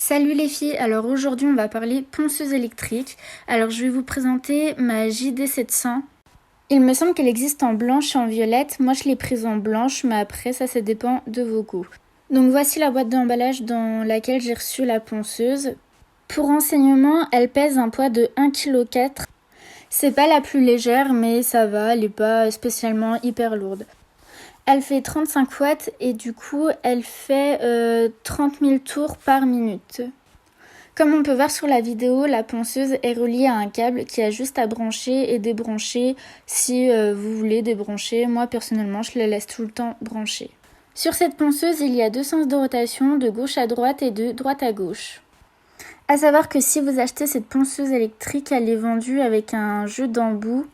Salut les filles, alors aujourd'hui on va parler ponceuse électrique. Alors je vais vous présenter ma JD700. Il me semble qu'elle existe en blanche et en violette, moi je l'ai prise en blanche mais après ça dépend de vos goûts. Donc voici la boîte d'emballage dans laquelle j'ai reçu la ponceuse. Pour renseignement, elle pèse un poids de 1,4 kg. C'est pas la plus légère mais ça va, elle est pas spécialement hyper lourde. Elle fait 35 watts et du coup, elle fait 30 000 tours par minute. Comme on peut voir sur la vidéo, la ponceuse est reliée à un câble qui a juste à brancher et débrancher si vous voulez débrancher. Moi, personnellement, je la laisse tout le temps branchée. Sur cette ponceuse, il y a deux sens de rotation, de gauche à droite et de droite à gauche. À savoir que si vous achetez cette ponceuse électrique, elle est vendue avec un jeu d'embout,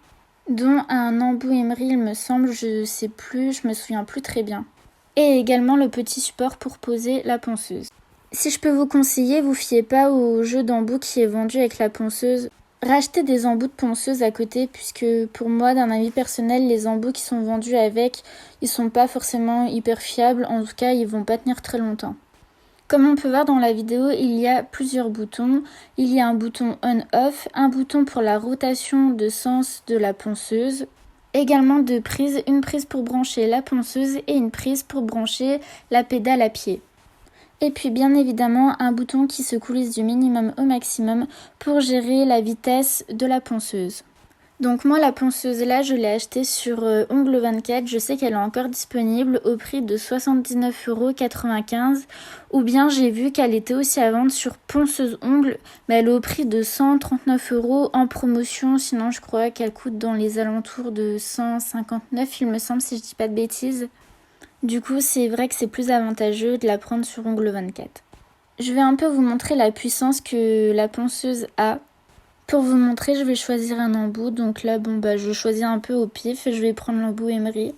dont un embout Emery, il me semble, je sais plus, je me souviens plus très bien. Et également le petit support pour poser la ponceuse. Si je peux vous conseiller, vous fiez pas au jeu d'embout qui est vendu avec la ponceuse. Rachetez des embouts de ponceuse à côté, puisque pour moi, d'un avis personnel, les embouts qui sont vendus avec, ils sont pas forcément hyper fiables, en tout cas, ils vont pas tenir très longtemps. Comme on peut voir dans la vidéo, il y a plusieurs boutons. Il y a un bouton on-off, un bouton pour la rotation de sens de la ponceuse, également deux prises, une prise pour brancher la ponceuse et une prise pour brancher la pédale à pied. Et puis bien évidemment un bouton qui se coulisse du minimum au maximum pour gérer la vitesse de la ponceuse. Donc moi la ponceuse là je l'ai achetée sur Ongle24, je sais qu'elle est encore disponible au prix de 79,95 € ou bien j'ai vu qu'elle était aussi à vendre sur Ponceuse Ongle, mais elle est au prix de 139 € en promotion, sinon je crois qu'elle coûte dans les alentours de 159 il me semble si je dis pas de bêtises. Du coup c'est vrai que c'est plus avantageux de la prendre sur Ongle24. Je vais un peu vous montrer la puissance que la ponceuse a. Pour vous montrer, je vais choisir un embout. Donc là, je choisis un peu au pif. Je vais prendre l'embout Emery.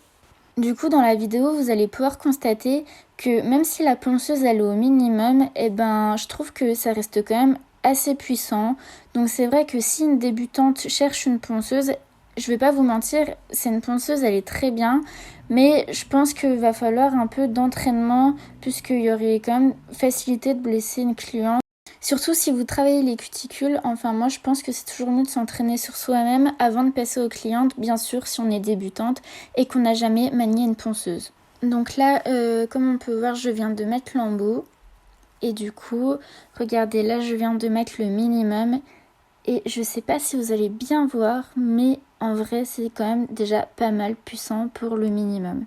Du coup, dans la vidéo, vous allez pouvoir constater que même si la ponceuse elle est au minimum, je trouve que ça reste quand même assez puissant. Donc c'est vrai que si une débutante cherche une ponceuse, je vais pas vous mentir, c'est une ponceuse, elle est très bien. Mais je pense qu'il va falloir un peu d'entraînement puisqu'il y aurait quand même facilité de blesser une cliente. Surtout si vous travaillez les cuticules, moi je pense que c'est toujours mieux de s'entraîner sur soi-même avant de passer aux clientes, bien sûr si on est débutante et qu'on n'a jamais manié une ponceuse. Donc là, comme on peut voir, je viens de mettre l'embout et du coup, regardez là je viens de mettre le minimum et je sais pas si vous allez bien voir, mais en vrai c'est quand même déjà pas mal puissant pour le minimum.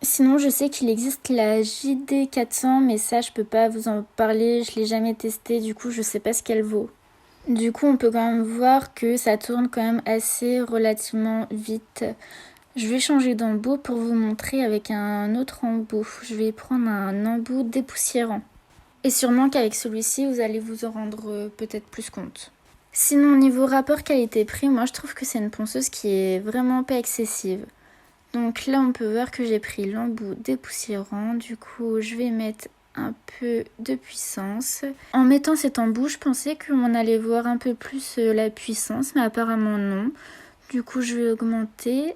Sinon, je sais qu'il existe la JD400, mais ça, je peux pas vous en parler, je l'ai jamais testé, du coup, je sais pas ce qu'elle vaut. Du coup, on peut quand même voir que ça tourne quand même assez relativement vite. Je vais changer d'embout pour vous montrer avec un autre embout. Je vais prendre un embout dépoussiérant. Et sûrement qu'avec celui-ci, vous allez vous en rendre peut-être plus compte. Sinon, niveau rapport qualité-prix, moi, je trouve que c'est une ponceuse qui est vraiment pas excessive. Donc là, on peut voir que j'ai pris l'embout dépoussiérant. Du coup, je vais mettre un peu de puissance. En mettant cet embout, je pensais qu'on allait voir un peu plus la puissance, mais apparemment non. Du coup, je vais augmenter.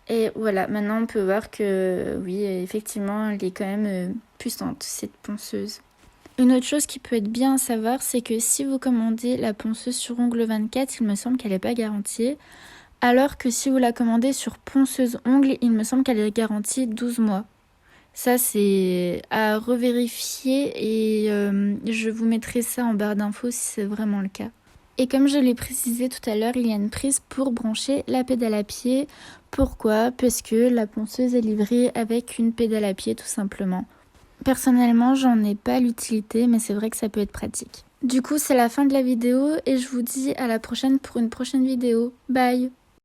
Et voilà, maintenant on peut voir que oui, effectivement, elle est quand même puissante, cette ponceuse. Une autre chose qui peut être bien à savoir, c'est que si vous commandez la ponceuse sur Ongle24, il me semble qu'elle n'est pas garantie. Alors que si vous la commandez sur Ponceuse Ongle, il me semble qu'elle est garantie 12 mois. Ça, c'est à revérifier et je vous mettrai ça en barre d'infos si c'est vraiment le cas. Et comme je l'ai précisé tout à l'heure, il y a une prise pour brancher la pédale à pied. Pourquoi ? Parce que la ponceuse est livrée avec une pédale à pied tout simplement. Personnellement, j'en ai pas l'utilité, mais c'est vrai que ça peut être pratique. Du coup, c'est la fin de la vidéo et je vous dis à la prochaine pour une prochaine vidéo. Bye!